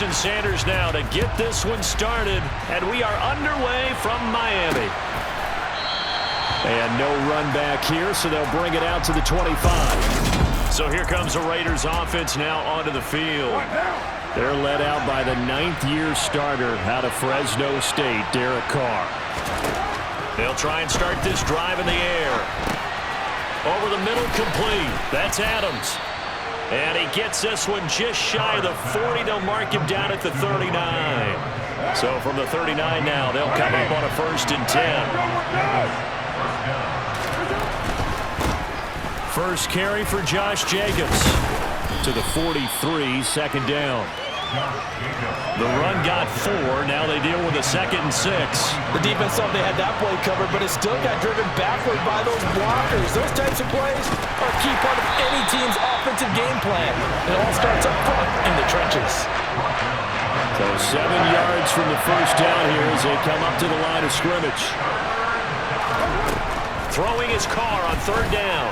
Jason Sanders now to get this one started, and we are underway from Miami. And no run back here, so they'll bring it out to the 25. So here comes the Raiders offense now onto the field. They're led out by the 9th-year starter out of Fresno State, Derek Carr. They'll try and start this drive in the air. Over the middle, complete. That's Adams. And he gets this one just shy of the 40. They'll mark him down at the 39. So from the 39 now, they'll come up on a 1st and 10. First carry for Josh Jacobs to the 43, 2nd down. The run got 4. Now they deal with a 2nd and 6. The defense thought they had that play covered, but it still got driven backward by those blockers. Those types of plays are a key part of any team's offensive game plan. It all starts up front in the trenches. So 7 yards from the 1st down here as they come up to the line of scrimmage. Throwing his car on 3rd down.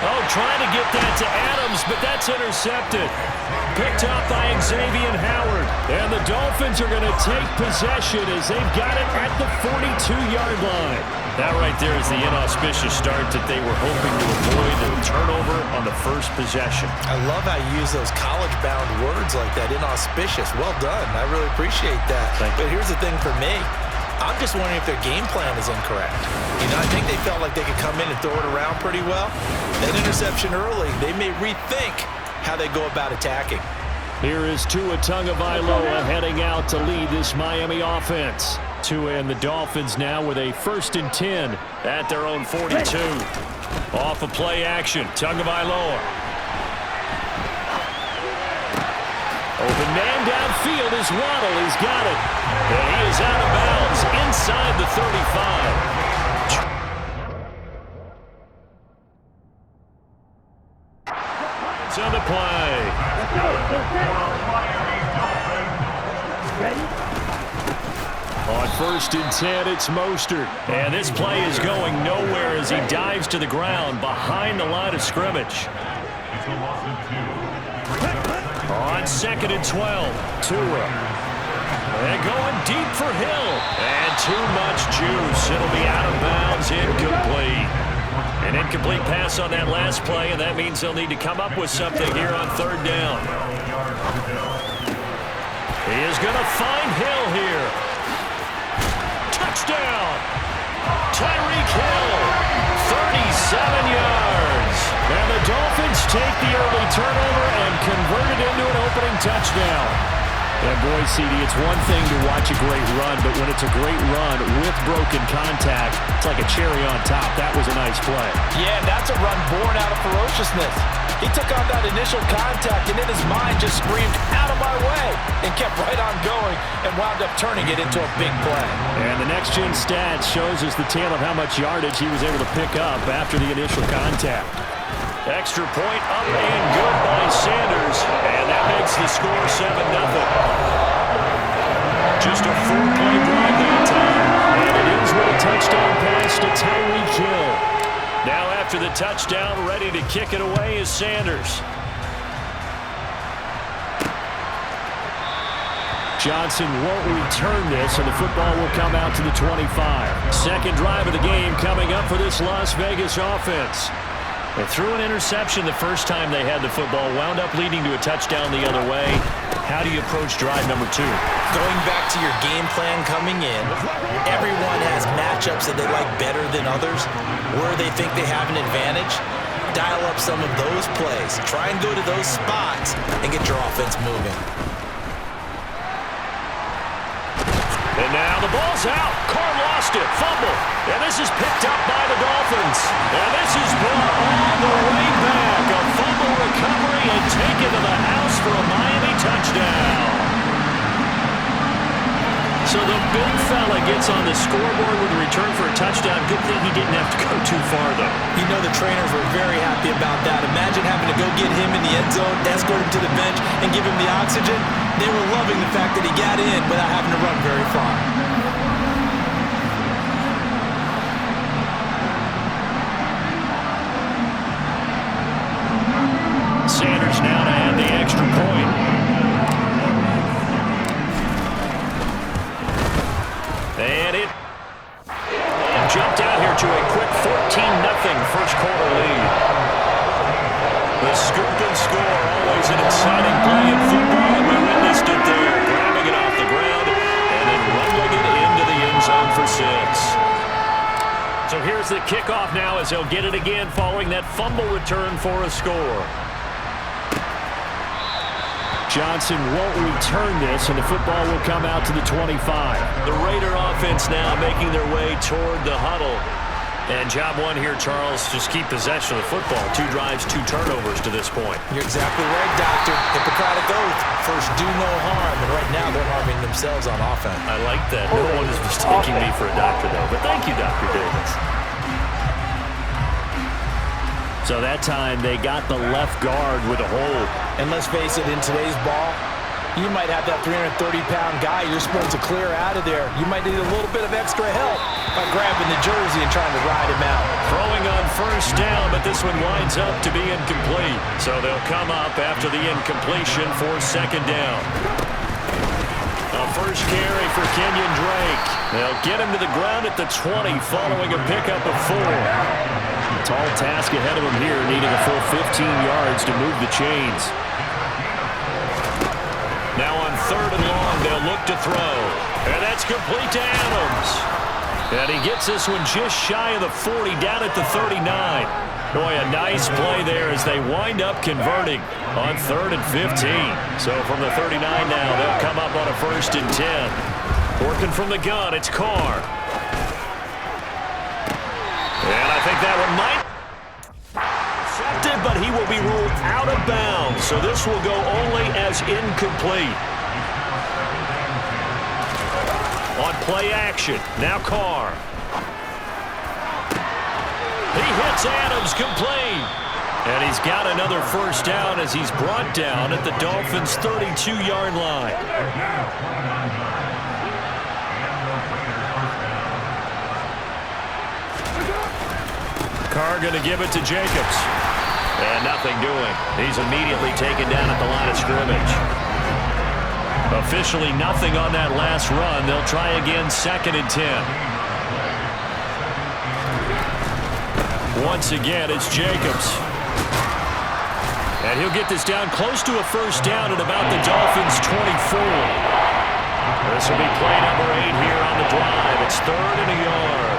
Oh, trying to get that to Adams, but that's intercepted. Picked up by Xavier Howard. And the Dolphins are going to take possession as they've got it at the 42-yard line. That right there is the inauspicious start that they were hoping to avoid, the turnover on the first possession. I love how you use those college-bound words like that, inauspicious. Well done. I really appreciate that. But here's the thing for me. I'm just wondering if their game plan is incorrect. You know, I think they felt like they could come in and throw it around pretty well. That interception early, they may rethink how they go about attacking. Here is Tua Tagovailoa heading out to lead this Miami offense. Tua and the Dolphins now with a 1st and 10 at their own 42. Off of play action, Tagovailoa. Open man downfield is Waddle. He's got it. And he is out of bounds inside the 35. It's on the play. On 1st and 10, it's Mostert. And this play is going nowhere as he dives to the ground behind the line of scrimmage. On 2nd and 12, Tua. And going deep for Hill. And too much juice. It'll be out of bounds, incomplete. An incomplete pass on that last play, and that means they'll need to come up with something here on 3rd down. He is going to find Hill here. Touchdown! Tyreek Hill, 37 yards. And the Dolphins take the early turnover and convert it into an opening touchdown. And boy, CD, it's one thing to watch a great run, but when it's a great run with broken contact, it's like a cherry on top. That was a nice play. Yeah, and that's a run born out of ferociousness. He took on that initial contact, and in his mind just screamed, out of my way, and kept right on going and wound up turning it into a big play. And the next-gen stats shows us the tale of how much yardage he was able to pick up after the initial contact. Extra point up and good by Sanders, and that makes the score 7-0. Just a 4-play drive that time, and it ends with a touchdown pass to Tyreek Hill. Now after the touchdown, ready to kick it away is Sanders. Johnson won't return this, and the football will come out to the 25. 2nd drive of the game coming up for this Las Vegas offense. They threw an interception the first time they had the football, wound up leading to a touchdown the other way. How do you approach drive number 2? Going back to your game plan coming in, everyone has matchups that they like better than others, where they think they have an advantage. Dial up some of those plays. Try and go to those spots and get your offense moving. And now the ball's out. Carr lost it. Fumble. And this is picked up by the Dolphins. And this is brought all the way back. A fumble recovery and taken to the house for a Miami touchdown. So the big fella gets on the scoreboard with a return for a touchdown. Good thing he didn't have to go too far, though. You know the trainers were very happy about that. Imagine having to go get him in the end zone, escort him to the bench, and give him the oxygen. They were loving the fact that he got in without having to run very far. Sanders now to add the extra point. first quarter lead. The scoop and score, always an exciting play in football, and we witnessed it there, grabbing it off the ground and then rumbling it into the end zone for 6. So here's the kickoff now as he'll get it again following that fumble return for a score. Johnson won't return this, and the football will come out to the 25. The Raider offense now making their way toward the huddle. And job one here, Charles, just keep possession of the football. 2 drives, 2 turnovers to this point. You're exactly right, Doctor. Hippocratic oath. First, do no harm. And right now, they're harming themselves on offense. I like that. No one is mistaking me for a doctor, though. But thank you, Dr. Davis. So that time, they got the left guard with a hold. And let's face it, in today's ball, you might have that 330-pound guy you're supposed to clear out of there. You might need a little bit of extra help by grabbing the jersey and trying to ride him out. Throwing on first down, but this one winds up to be incomplete. So they'll come up after the incompletion for second down. A first carry for Kenyon Drake. They'll get him to the ground at the 20 following a pickup of 4. Tall task ahead of him here, needing a full 15 yards to move the chains. Now on 3rd and long, they'll look to throw. And that's complete to Adams. And he gets this one just shy of the 40, down at the 39. Boy, a nice play there as they wind up converting on 3rd and 15. So from the 39 now, they'll come up on a 1st and 10. Working from the gun, it's Carr. And I think that one might intercepted, but he will be ruled out of bounds. So this will go only as incomplete. On play action, now Carr. He hits Adams complete. And he's got another first down as he's brought down at the Dolphins' 32-yard line. Carr going to give it to Jacobs. And nothing doing. He's immediately taken down at the line of scrimmage. Officially nothing on that last run. They'll try again 2nd and 10. Once again, it's Jacobs. And he'll get this down close to a first down at about the Dolphins' 24. This will be play number 8 here on the drive. It's 3rd and a yard.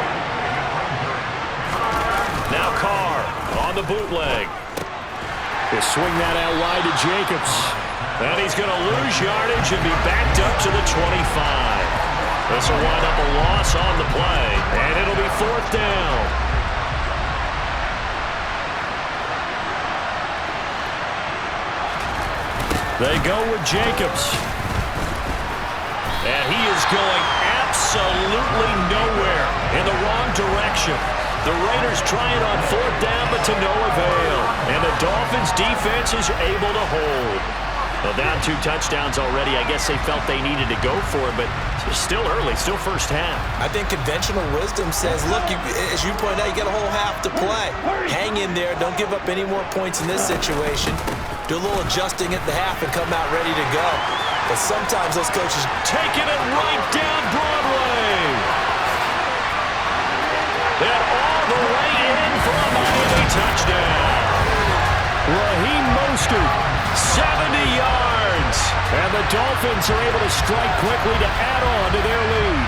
Now Carr on the bootleg. He'll swing that out wide to Jacobs. And he's going to lose yardage and be backed up to the 25. This will wind up a loss on the play. And it'll be 4th down. They go with Jacobs. And he is going absolutely nowhere in the wrong direction. The Raiders try it on 4th down, but to no avail. And the Dolphins defense is able to hold. Well, down 2 touchdowns already. I guess they felt they needed to go for it, but it's still early, still first half. I think conventional wisdom says, look, as you pointed out, you got a whole half to play. Hang in there. Don't give up any more points in this situation. Do a little adjusting at the half and come out ready to go. But sometimes those coaches taking it right down Broadway. And all the way in for a Miami touchdown. Raheem Mostert, 70 yards. And the Dolphins are able to strike quickly to add on to their lead.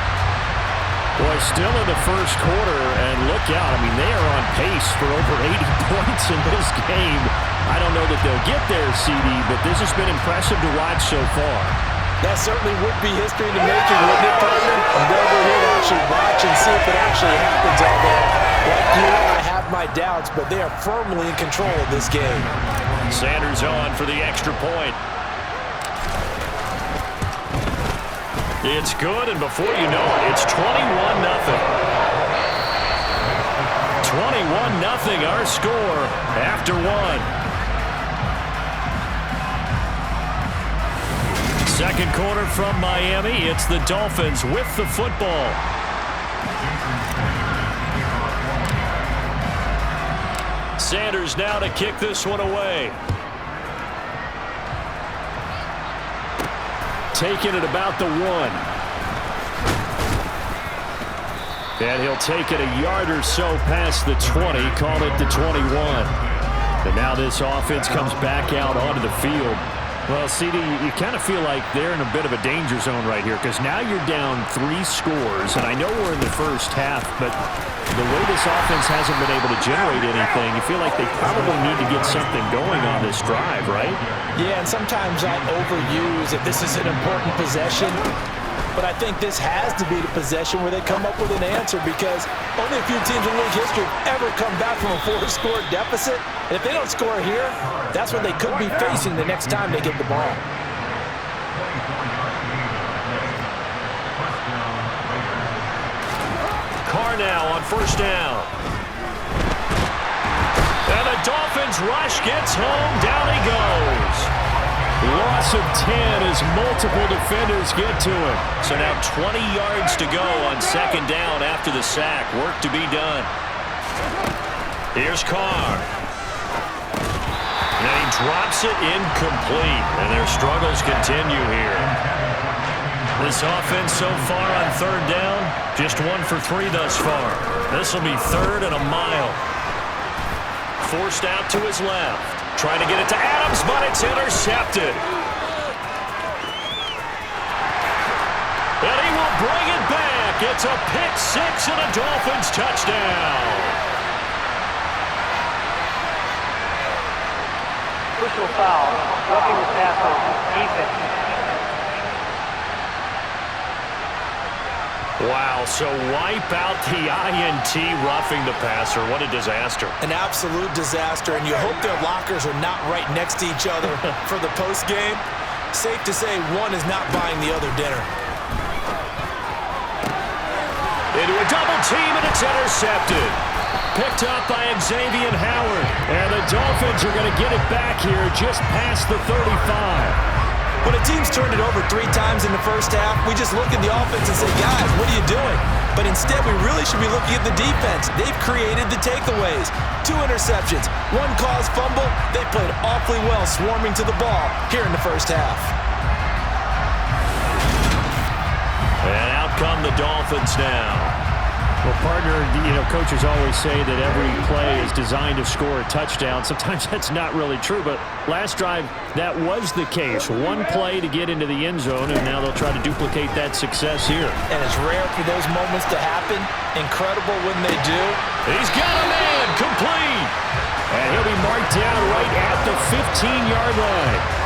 Boy, still in the first quarter, and look out. I mean, they are on pace for over 80 points in this game. I don't know that they'll get there, CD, but this has been impressive to watch so far. That certainly would be history in the making, wouldn't it, partner? I'm over here to actually watch and see if it actually happens all day. Like you, I have my doubts, but they are firmly in control of this game. Sanders on for the extra point. It's good, and before you know it, it's 21-0. 21-0 our score after 1. Second quarter from Miami. It's the Dolphins with the football. Sanders now to kick this one away. Taking it about the 1. And he'll take it a yard or so past the 20, call it the 21. And now this offense comes back out onto the field. Well, CD, you kind of feel like they're in a bit of a danger zone right here because now you're down 3 scores, and I know we're in the first half, but the way this offense hasn't been able to generate anything, you feel like they probably need to get something going on this drive, right? Yeah, and sometimes I overuse that this is an important possession, but I think this has to be the possession where they come up with an answer because only a few teams in league history have ever come back from a 4-score deficit. And if they don't score here, that's what they could be facing the next time they get the ball. Carr now on first down. And the Dolphins rush, gets home, down he goes. Loss of 10 as multiple defenders get to him. So now 20 yards to go on second down after the sack. Work to be done. Here's Carr. And he drops it incomplete. And their struggles continue here. This offense so far on third down, just 1 for 3 thus far. This will be 3rd and a mile. Forced out to his left. Trying to get it to Adams, but it's intercepted. And he will bring it back. It's a pick-6 and a Dolphins touchdown. Personal foul, roughing the passer, defense. Wow, so wipe out the INT roughing the passer. What a disaster. An absolute disaster, and you hope their lockers are not right next to each other for the postgame. Safe to say one is not buying the other dinner. Into a double team, and it's intercepted. Picked up by Xavier Howard. And the Dolphins are going to get it back here just past the 35. When a team's turned it over 3 times in the first half, we just look at the offense and say, guys, what are you doing? But instead, we really should be looking at the defense. They've created the takeaways. 2 interceptions, 1 caused fumble. They played awfully well swarming to the ball here in the first half. And out come the Dolphins now. Well, partner, coaches always say that every play is designed to score a touchdown. Sometimes that's not really true, but last drive, that was the case. 1 play to get into the end zone, and now they'll try to duplicate that success here. And it's rare for those moments to happen. Incredible when they do. He's got a man, complete. And he'll be marked down right at the 15-yard line.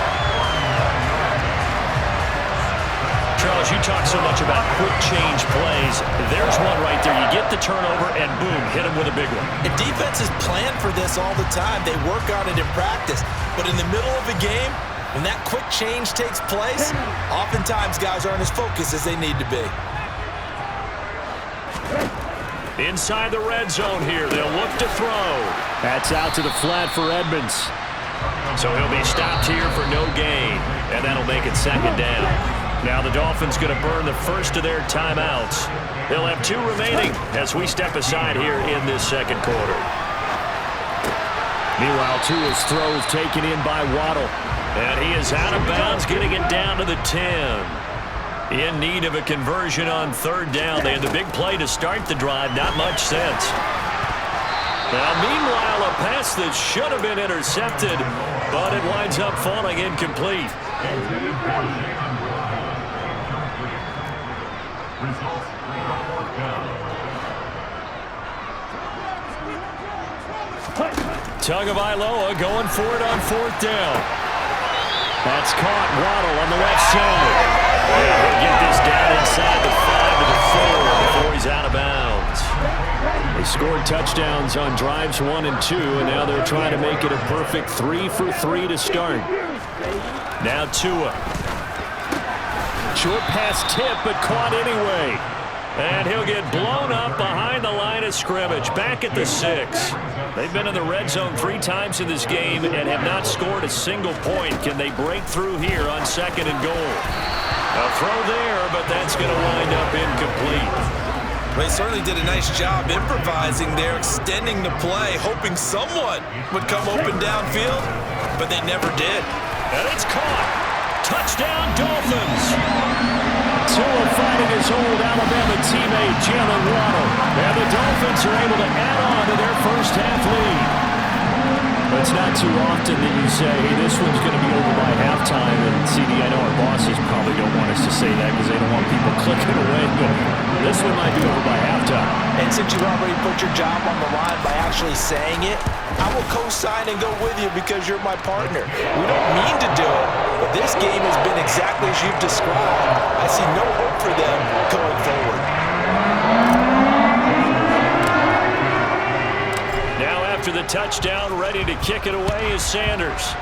Charles, you talk so much about quick change plays. There's one right there. You get the turnover, and boom, hit him with a big one. And defenses plan for this all the time. They work on it in practice. But in the middle of a game, when that quick change takes place, oftentimes guys aren't as focused as they need to be. Inside the red zone here, they'll look to throw. That's out to the flat for Edmonds. So he'll be stopped here for no gain, and that'll make it second down. Now the Dolphins going to burn the first of their timeouts. They'll have 2 remaining as we step aside here in this second quarter. Meanwhile, Tua's throw is taken in by Waddle. And he is out of bounds, getting it down to the 10. In need of a conversion on third down. They had the big play to start the drive. Not much sense. Now, meanwhile, a pass that should have been intercepted, but it winds up falling incomplete. Tagovailoa going for it on fourth down. That's caught. Waddle on the left side. And he'll get this down inside the 5 to the 4 before he's out of bounds. They scored touchdowns on drives 1 and 2, and now they're trying to make it a perfect 3 for 3 to start. Now Tua. Short pass tip, but caught anyway. And he'll get blown up behind the line of scrimmage, back at the 6. They've been in the red zone 3 times in this game and have not scored a single point. Can they break through here on second and goal? A throw there, but that's going to wind up incomplete. They certainly did a nice job improvising there, extending the play, hoping someone would come open downfield, but they never did. And it's caught. Touchdown, Dolphins. Tua fighting his old Alabama teammate, Jalen Waddle. And the Dolphins are able to add on to their first half lead. But it's not too often that you say, hey, this one's going to be over by halftime. And CD, I know our bosses probably don't want us to say that because they don't want people clicking away. But this one might be over by halftime. And since you've already put your job on the line by actually saying it, I will co-sign and go with you because you're my partner. We don't mean to do it, but this game has been exactly as you've described. I see no hope for them going forward. Now after the touchdown, ready to kick it away is Sanders.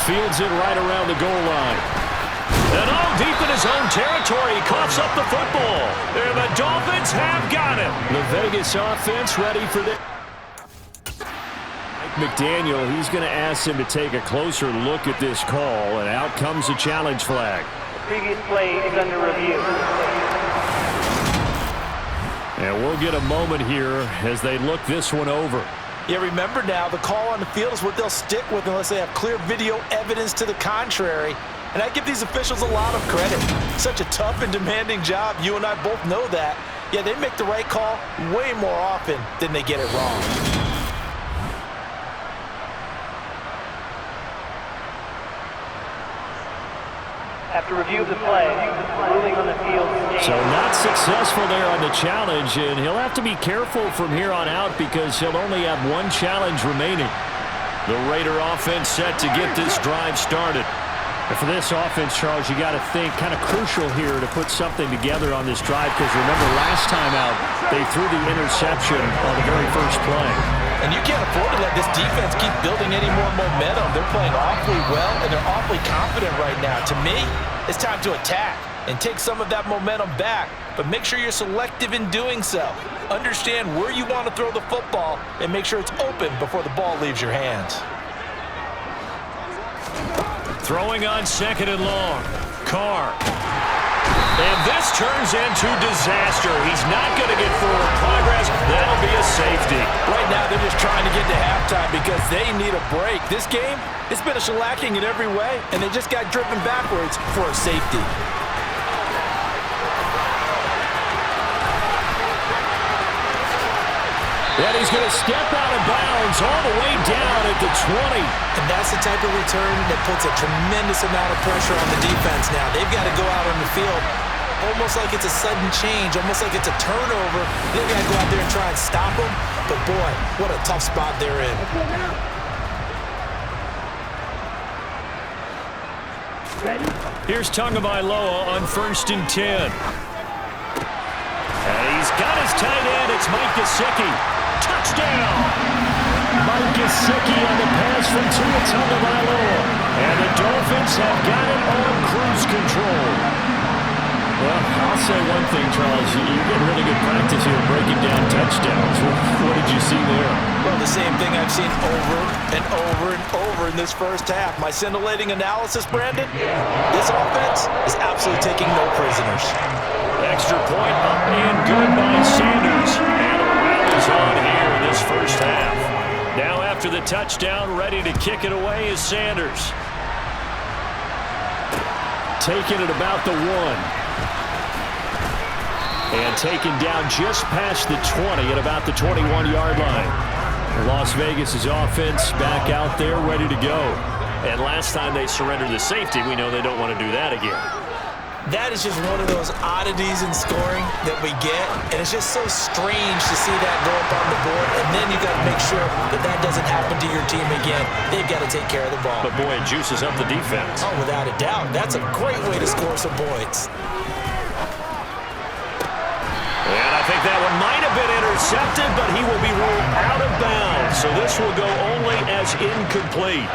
Fields it right around the goal line. And deep in his own territory, he coughs up the football. And the Dolphins have got it. The Vegas offense ready for this. Mike McDaniel, he's going to ask him to take a closer look at this call, and out comes a challenge flag. The previous play is under review. And we'll get a moment here as they look this one over. Yeah, remember now, the call on the field is what they'll stick with unless they have clear video evidence to the contrary. And I give these officials a lot of credit. Such a tough and demanding job. You and I both know that. Yeah, they make the right call way more often than they get it wrong. After review of the play, ruling on the field. So not successful there on the challenge, and he'll have to be careful from here on out because he'll only have one challenge remaining. The Raider offense set to get this drive started. And for this offense, Charles, you got to think kind of crucial here to put something together on this drive because remember last time out they threw the interception on the very first play. And you can't afford to let this defense keep building any more momentum. They're playing awfully well and they're awfully confident right now. To me, it's time to attack and take some of that momentum back, but make sure you're selective in doing so. Understand where you want to throw the football and make sure it's open before the ball leaves your hands. Throwing on second and long. Carr. And this turns into disaster. He's not going to get forward progress. That'll be a safety. Right now, they're just trying to get to halftime because they need a break. This game, it's been a shellacking in every way, and they just got driven backwards for a safety. And he's going to step out of bounds all the way down at the 20. And that's the type of return that puts a tremendous amount of pressure on the defense now. They've got to go out on the field almost like it's a sudden change, almost like it's a turnover. They've got to go out there and try and stop them. But, boy, what a tough spot they're in. Here's Tagovailoa on 1st and 10. And he's got his tight end. It's Mike Gesicki. Touchdown! Mike Gesicki on the pass from Tua Tagovailoa. And the Dolphins have got it on cruise control. Well, I'll say one thing, Charles. You get really good practice here breaking down touchdowns. What did you see there? Well, the same thing I've seen over and over and over in this first half. My scintillating analysis, Brandon, this offense is absolutely taking no prisoners. Extra point up and good by Sanders. And a rally's on here in this first half. Now after the touchdown, ready to kick it away is Sanders. Taking it about the 1. And taken down just past the 20 at about the 21-yard line. Las Vegas' offense back out there ready to go. And last time they surrendered the safety, we know they don't want to do that again. That is just one of those oddities in scoring that we get, and it's just so strange to see that go up on the board, and then you got to make sure that that doesn't happen to your team again. They've got to take care of the ball. But, boy, it juices up the defense. Oh, without a doubt. That's a great way to score some points. And I think that one might have been intercepted, but he will be ruled out of bounds, so this will go only as incomplete.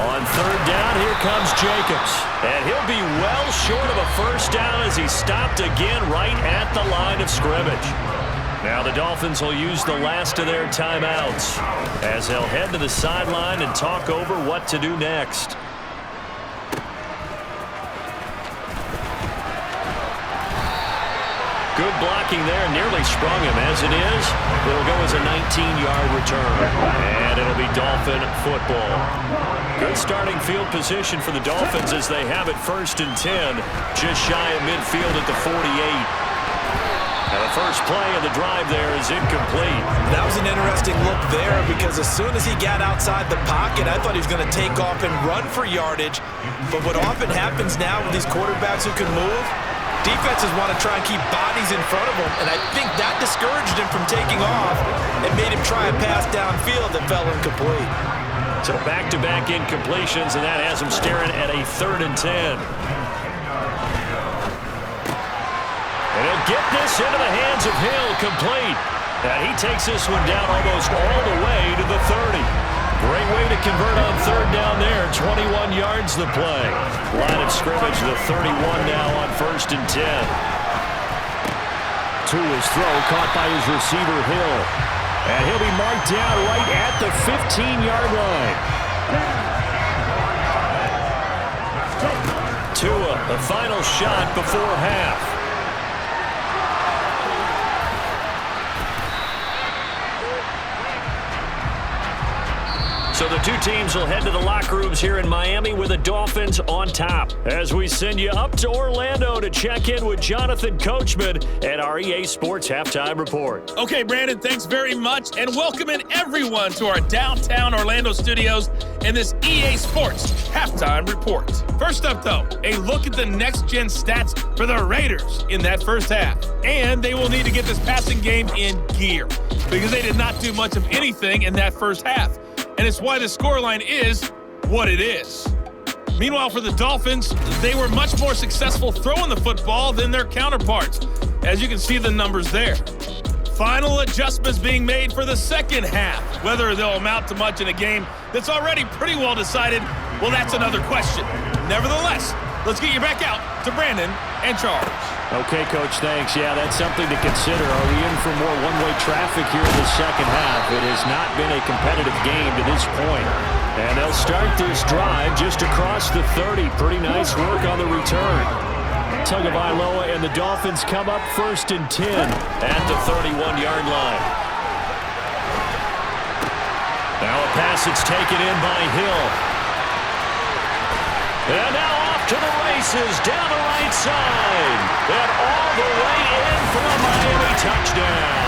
On 3rd down, here comes Jacobs. And he'll be well short of a first down as he's stopped again right at the line of scrimmage. Now the Dolphins will use the last of their timeouts as they'll head to the sideline and talk over what to do next. Good blocking there, nearly sprung him. As it is, it'll go as a 19-yard return. And it'll be Dolphin football. Good starting field position for the Dolphins as they have it 1st and 10, just shy of midfield at the 48. And the first play of the drive there is incomplete. That was an interesting look there because as soon as he got outside the pocket, I thought he was going to take off and run for yardage. But what often happens now with these quarterbacks who can move, defenses want to try and keep bodies in front of him, and I think that discouraged him from taking off and made him try a pass downfield that fell incomplete. So back-to-back incompletions, and that has him staring at a 3rd and 10. And he'll get this into the hands of Hill, complete. And he takes this one down almost all the way to the 30. Great way to convert on 3rd down there. 21 yards the play. Line of scrimmage, the 31 now on 1st and 10. To his throw, caught by his receiver, Hill. And he'll be marked down right at the 15-yard line. Tua, the final shot before half. So the two teams will head to the locker rooms here in Miami with the Dolphins on top. As we send you up to Orlando to check in with Jonathan Coachman at our EA Sports Halftime Report. Okay, Brandon, thanks very much, and welcome in everyone to our downtown Orlando studios and this EA Sports Halftime Report. First up, though, a look at the next-gen stats for the Raiders in that first half. And they will need to get this passing game in gear because they did not do much of anything in that first half. And it's why the scoreline is what it is. Meanwhile, for the Dolphins, they were much more successful throwing the football than their counterparts, as you can see the numbers there. Final adjustments being made for the second half. Whether they'll amount to much in a game that's already pretty well decided, well, that's another question. Nevertheless, let's get you back out to Brandon and Charles. Okay, Coach, thanks. Yeah, that's something to consider. Are we in for more one-way traffic here in the second half? It has not been a competitive game to this point. And they'll start this drive just across the 30. Pretty nice work on the return. Tagovailoa and the Dolphins come up 1st and 10 at the 31-yard line. Now a pass that's taken in by Hill. And now off to the races down the right side. And all the way in for a Miami touchdown.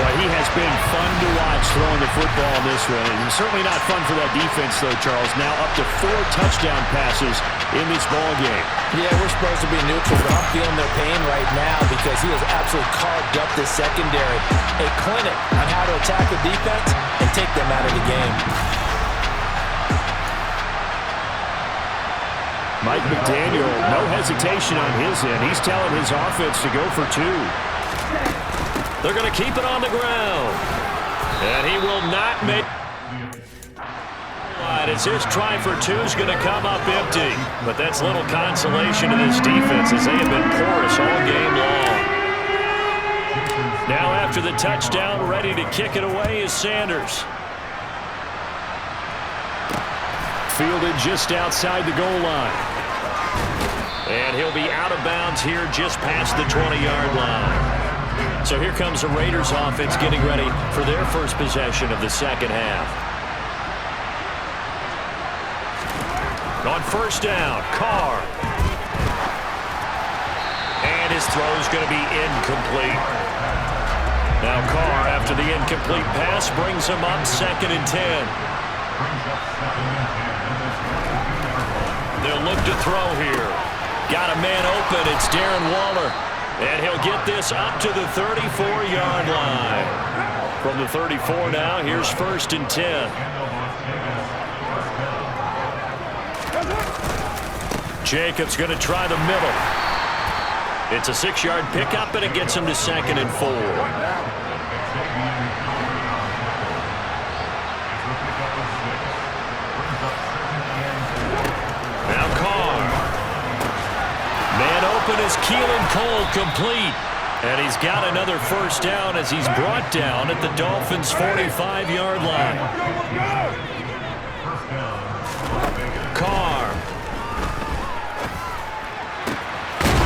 Well, he has been fun to watch throwing the football in this one. And certainly not fun for that defense, though, Charles. Now up to 4 touchdown passes in this ball game. Yeah, we're supposed to be neutral, but I'm feeling their pain right now because he has absolutely carved up the secondary. A clinic on how to attack the defense and take them out of the game. Mike McDaniel, no hesitation on his end. He's telling his offense to go for 2. They're going to keep it on the ground. And he will not make... As his try for 2 is going to come up empty. But that's little consolation to this defense as they have been porous all game long. Now after the touchdown, ready to kick it away is Sanders. Fielded just outside the goal line. And he'll be out of bounds here just past the 20-yard line. So here comes the Raiders offense getting ready for their first possession of the second half. On 1st down, Carr. And his throw is going to be incomplete. Now Carr, after the incomplete pass, brings him up 2nd and 10. They'll look to throw here. Got a man open. It's Darren Waller. And he'll get this up to the 34-yard line. From the 34 now, here's 1st and 10. Jacobs going to try the middle. It's a 6-yard pickup, and it gets him to 2nd and 4. Now Carr. Man open is Keelan Cole, complete. And he's got another 1st down as he's brought down at the Dolphins' 45-yard line. Carr.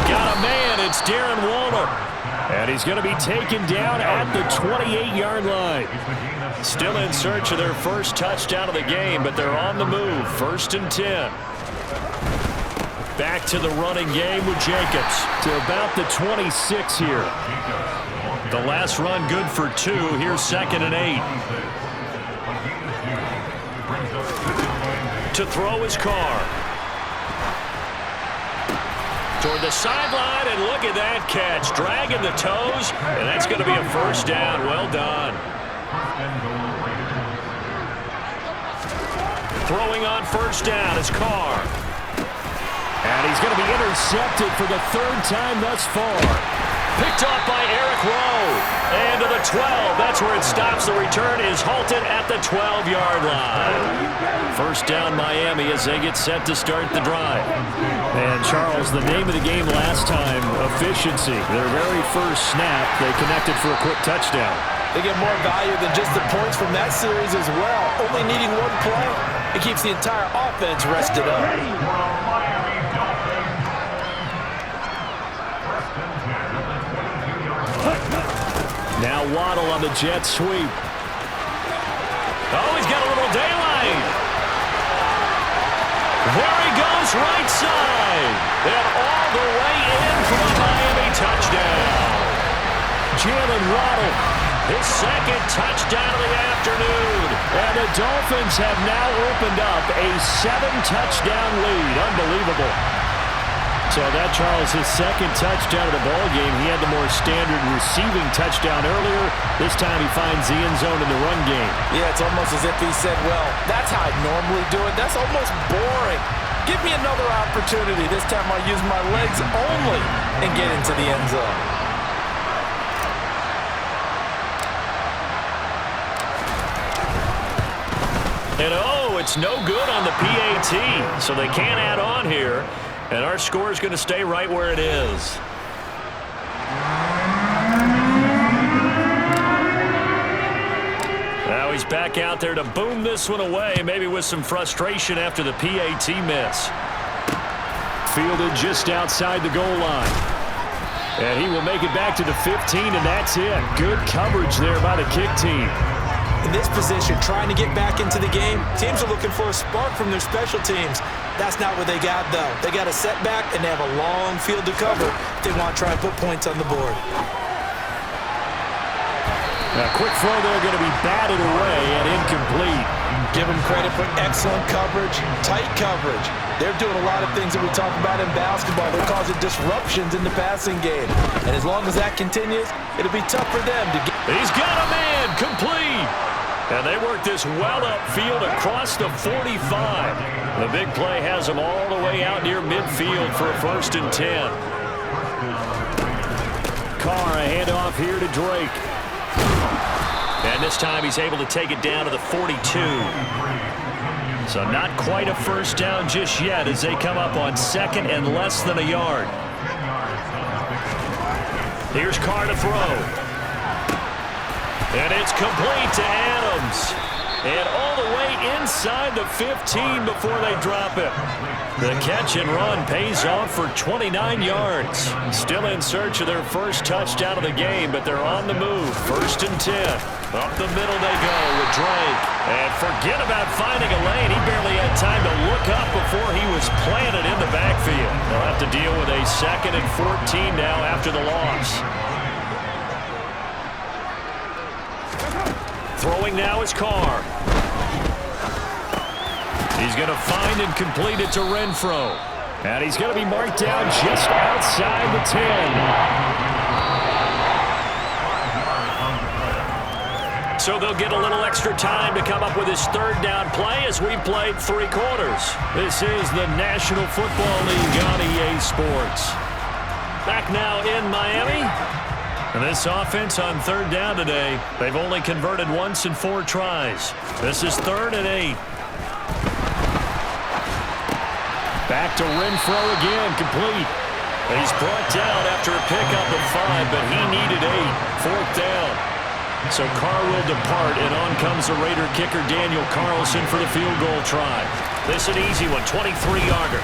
Got a man, and it's Darren Waller. And he's going to be taken down at the 28-yard line. Still in search of their first touchdown of the game, but they're on the move. 1st and 10. Back to the running game with Jacobs to about the 26 here. The last run good for 2. Here's 2nd and 8. To throw his Carr. Toward the sideline, and look at that catch. Dragging the toes, and that's going to be a first down. Well done. Throwing on first down is Carr. And he's going to be intercepted for the 3rd time thus far. Picked off by Eric Rowe. And to the 12. That's where it stops. The return is halted at the 12-yard line. First down Miami as they get set to start the drive. And Charles, the name of the game last time, efficiency. Their very first snap, they connected for a quick touchdown. They get more value than just the points from that series as well. Only needing one play, it keeps the entire offense rested up. Now Waddle on the jet sweep. Oh, he's got a little daylight. There he goes, right side. And all the way in for a Miami touchdown. Jalen Waddle, his 2nd touchdown of the afternoon. And the Dolphins have now opened up a 7-touchdown lead. Unbelievable. So that, Charles, his 2nd touchdown of the ballgame. He had the more standard receiving touchdown earlier. This time he finds the end zone in the run game. Yeah, it's almost as if he said, well, that's how I normally do it. That's almost boring. Give me another opportunity. This time I'll use my legs only and get into the end zone. And oh, it's no good on the PAT. So they can't add on here. And our score is going to stay right where it is. Now he's back out there to boom this one away, maybe with some frustration after the PAT miss. Fielded just outside the goal line. And he will make it back to the 15, and that's it. Good coverage there by the kick team. In this position, trying to get back into the game, teams are looking for a spark from their special teams. That's not what they got, though. They got a setback, and they have a long field to cover if they want to try and put points on the board. A quick throw there, going to be batted away and incomplete. Give them credit for excellent coverage, tight coverage. They're doing a lot of things that we talk about in basketball. They're causing disruptions in the passing game. And as long as that continues, it'll be tough for them to get. He's got a man, complete. And they work this well upfield across the 45. The big play has them all the way out near midfield for a 1st and 10. Carr, a handoff here to Drake. And this time he's able to take it down to the 42. So not quite a first down just yet as they come up on 2nd and less than a yard. Here's Carr to throw. And it's complete to Adams. And all the way inside the 15 before they drop it. The catch and run pays off for 29 yards. Still in search of their first touchdown of the game, but they're on the move. 1st and 10. Up the middle they go with Drake. And forget about finding a lane. He barely had time to look up before he was planted in the backfield. They'll have to deal with a 2nd and 14 now after the loss. Throwing now is Carr. He's going to find and complete it to Renfro. And he's going to be marked down just outside the 10. So they'll get a little extra time to come up with his 3rd down play as we played 3 quarters. This is the National Football League on EA Sports. Back now in Miami. And this offense on 3rd down today, they've only converted once in 4 tries. This is 3rd and 8. Back to Renfro again, complete. He's brought down after a pickup of 5, but he needed 8. 4th down. So Carr will depart, and on comes the Raider kicker Daniel Carlson for the field goal try. This is an easy one, 23-yarder.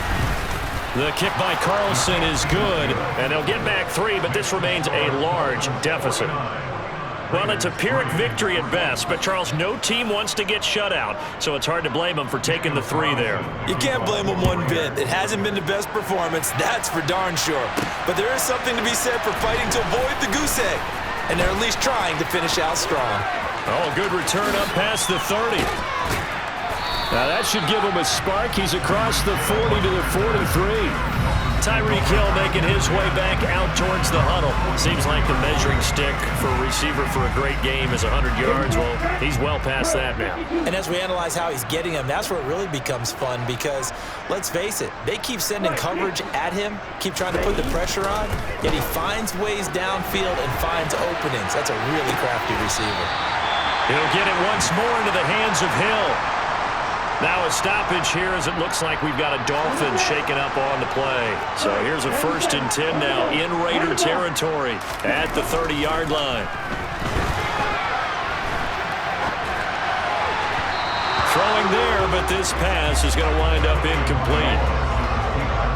The kick by Carlson is good, and they'll get back 3, but this remains a large deficit. Well, it's a Pyrrhic victory at best, but, Charles, no team wants to get shut out, so it's hard to blame them for taking the 3 there. You can't blame them one bit. It hasn't been the best performance, that's for darn sure. But there is something to be said for fighting to avoid the goose egg, and they're at least trying to finish out strong. Oh, good return up past the 30. Now, that should give him a spark. He's across the 40 to the 43. Tyreek Hill making his way back out towards the huddle. Seems like the measuring stick for a receiver for a great game is 100 yards. Well, he's well past that now. And as we analyze how he's getting them, that's where it really becomes fun because, let's face it, they keep sending coverage at him, keep trying to put the pressure on, yet he finds ways downfield and finds openings. That's a really crafty receiver. He'll get it once more into the hands of Hill. Now a stoppage here as it looks like we've got a Dolphins shaking up on the play. So here's a 1st and 10 now in Raider territory at the 30-yard line. Throwing there, but this pass is going to wind up incomplete.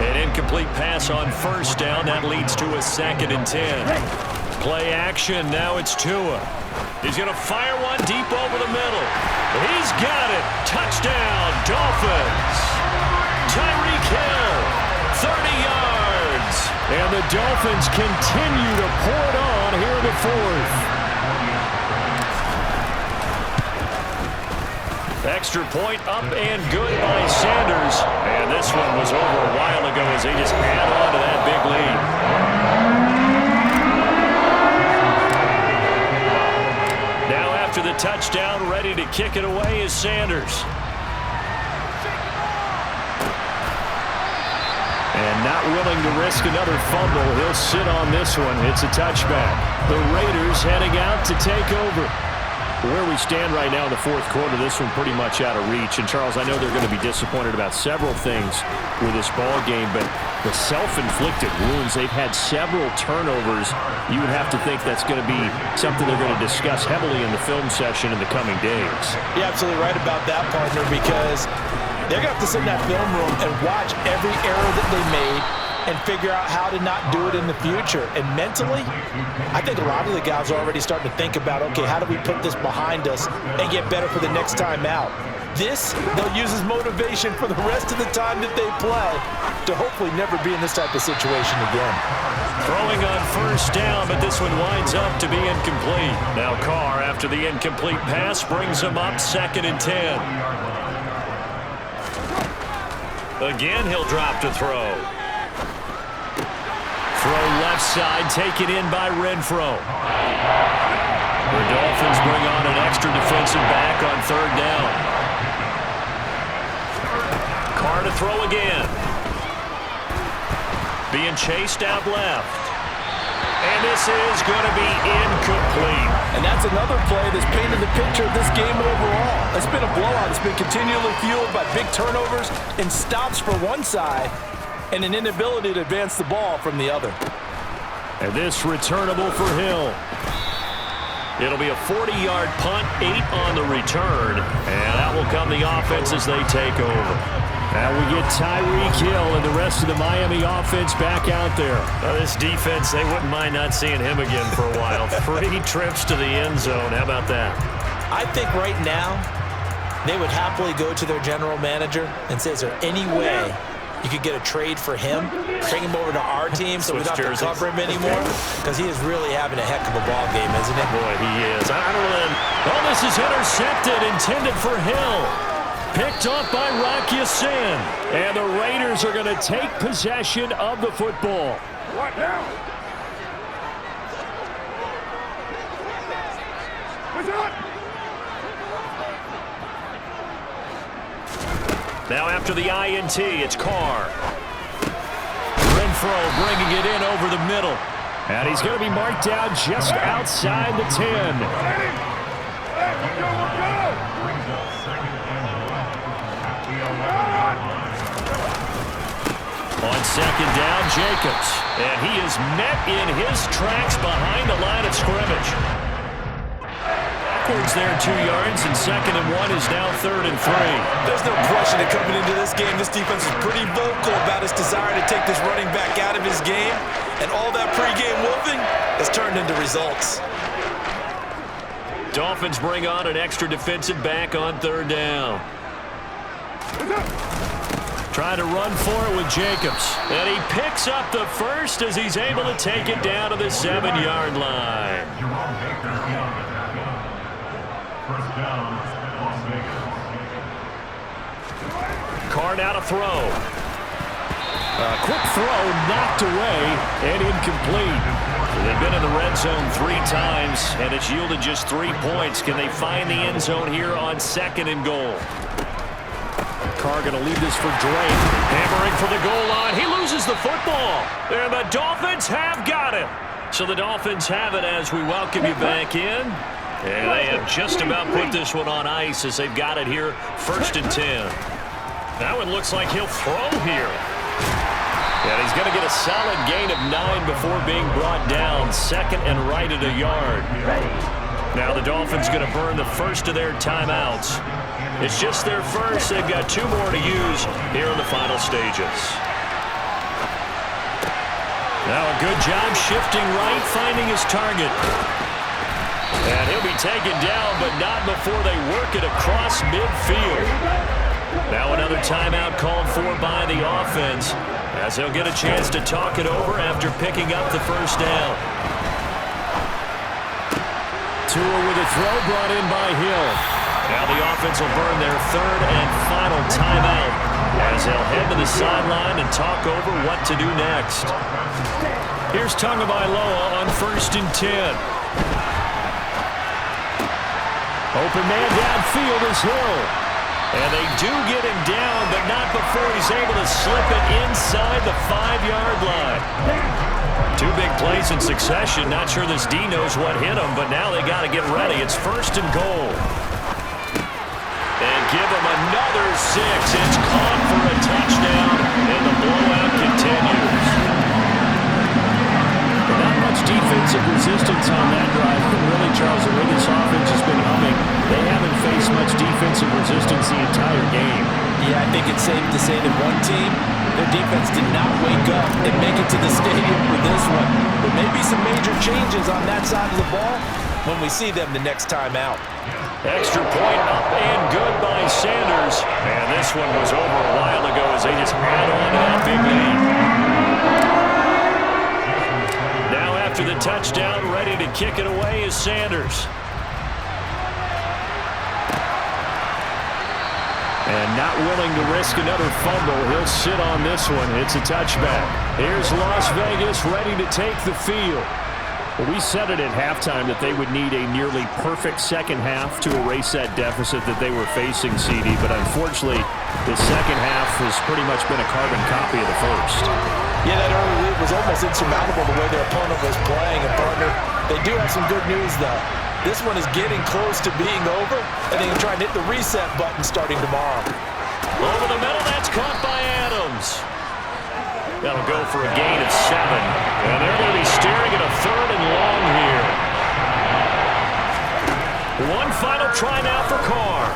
An incomplete pass on 1st down. That leads to a 2nd and 10. Play action. Now it's Tua. He's going to fire one deep over the middle. He's got it. Touchdown, Dolphins. Tyreek Hill, 30 yards. And the Dolphins continue to pour it on here in the 4th. Extra point up and good by Sanders. And this one was over a while ago as they just add on to that big lead. After the touchdown, ready to kick it away is Sanders. And not willing to risk another fumble. He'll sit on this one. It's a touchback. The Raiders heading out to take over. Where we stand right now in the 4th quarter, this one pretty much out of reach. And, Charles, I know they're going to be disappointed about several things with this ball game, but the self-inflicted wounds, they've had several turnovers. You would have to think that's going to be something they're going to discuss heavily in the film session in the coming days. You're absolutely right about that, partner, because they're going to have to sit in that film room and watch every error that they made and figure out how to not do it in the future. And mentally, I think a lot of the guys are already starting to think about, okay, how do we put this behind us and get better for the next time out? This, they'll use as motivation for the rest of the time that they play to hopefully never be in this type of situation again. Throwing on 1st down, but this one winds up to be incomplete. Now Carr, after the incomplete pass, brings him up 2nd and 10. Again, he'll drop to throw. Throw left side, taken in by Renfro. The Dolphins bring on an extra defensive back on 3rd down. Carr to throw again. Being chased out left. And this is going to be incomplete. And that's another play that's painted the picture of this game overall. It's been a blowout. It's been continually fueled by big turnovers and stops for one side and an inability to advance the ball from the other. And this returnable for Hill. It'll be a 40-yard punt, 8 on the return. And out will come the offense as they take over. Now we get Tyreek Hill and the rest of the Miami offense back out there. Now this defense, they wouldn't mind not seeing him again for a while. 3 trips to the end zone. How about that? I think right now they would happily go to their general manager and say, is there any way you could get a trade for him, bring him over to our team so we don't have to cover him anymore? Because he is really having a heck of a ball game, isn't he? Boy, he is. I don't know. Oh, this is intercepted, intended for Hill. Picked off by Rock Ya-Sin. And the Raiders are going to take possession of the football. What now? What's up? Now after the INT, it's Carr. Renfro bringing it in over the middle. And he's going to be marked down just outside the 10. On 2nd down, Jacobs. And he is met in his tracks behind the line of scrimmage. backwards there 2 yards, and 2nd and 1 is now 3rd and 3. There's no question that coming into this game, this defense is pretty vocal about his desire to take this running back out of his game, and all that pregame wolfing has turned into results. Dolphins bring on an extra defensive back on 3rd down. Trying to run for it with Jacobs. And he picks up the first as he's able to take it down to the 7-yard line. Carr now to throw. A quick throw knocked away and incomplete. They've been in the red zone 3 times, and it's yielded just 3 points. Can they find the end zone here on 2nd and goal? Carr going to leave this for Drake. Hammering for the goal line. He loses the football. And the Dolphins have got it. So the Dolphins have it as we welcome you back in. And they have just about put this one on ice as they've got it here. 1st and 10. That one looks like he'll throw here. And he's going to get a solid gain of 9 before being brought down. 2nd and right at a yard. Now the Dolphins going to burn the first of their timeouts. It's just their first. They've got 2 more to use here in the final stages. Now a good job shifting right, finding his target. And he'll be taken down, but not before they work it across midfield. Now another timeout called for by the offense, as they'll get a chance to talk it over after picking up the first down. Tua with a throw brought in by Hill. Now the offense will burn their 3rd and final timeout as they'll head to the sideline and talk over what to do next. Here's Tagovailoa on 1st and 10. Open man downfield is Hill. And they do get him down, but not before he's able to slip it inside the 5-yard line. 2 big plays in succession. Not sure this D knows what hit him, but now they got to get ready. It's 1st and goal. And give him another 6. It's caught for a touchdown, and the blowout continues. Not much defensive resistance on that drive. Really, Charles, the way this offense has been humming, they haven't faced much defensive resistance the entire game. Yeah, I think it's safe to say that one team, their defense did not wake up and make it to the stadium for this one. There may be some major changes on that side of the ball when we see them the next time out. Extra point up and good by Sanders. And this one was over a while ago as they just add on to that big lead. Now after the touchdown, ready to kick it away is Sanders. And not willing to risk another fumble, he'll sit on this one. It's a touchback. Here's Las Vegas ready to take the field. Well, we said it at halftime that they would need a nearly perfect second half to erase that deficit that they were facing, CD. But unfortunately, the second half has pretty much been a carbon copy of the first. Yeah, that early lead was almost insurmountable the way their opponent was playing. And, partner, they do have some good news, though. This one is getting close to being over, and they can try and hit the reset button starting tomorrow. Over the middle, that's caught by Adams. That'll go for a gain of 7. And they're going to be staring at a 3rd and long here. One final try now for Carr.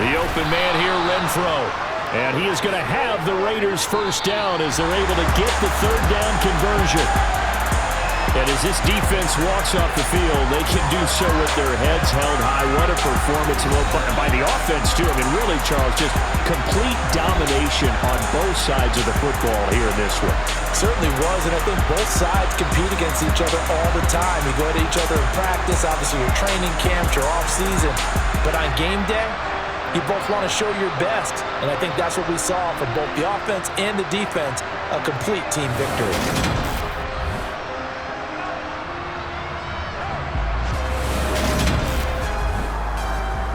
The open man here, Renfro. And he is going to have the Raiders first down as they're able to get the 3rd down conversion. And as this defense walks off the field, they can do so with their heads held high. What a performance by the offense, too. I mean, really, Charles, just complete domination on both sides of the football here in this one. Certainly was, and I think both sides compete against each other all the time. You go at each other in practice, obviously your training camps, your off-season. But on game day, you both want to show your best. And I think that's what we saw from both the offense and the defense, a complete team victory.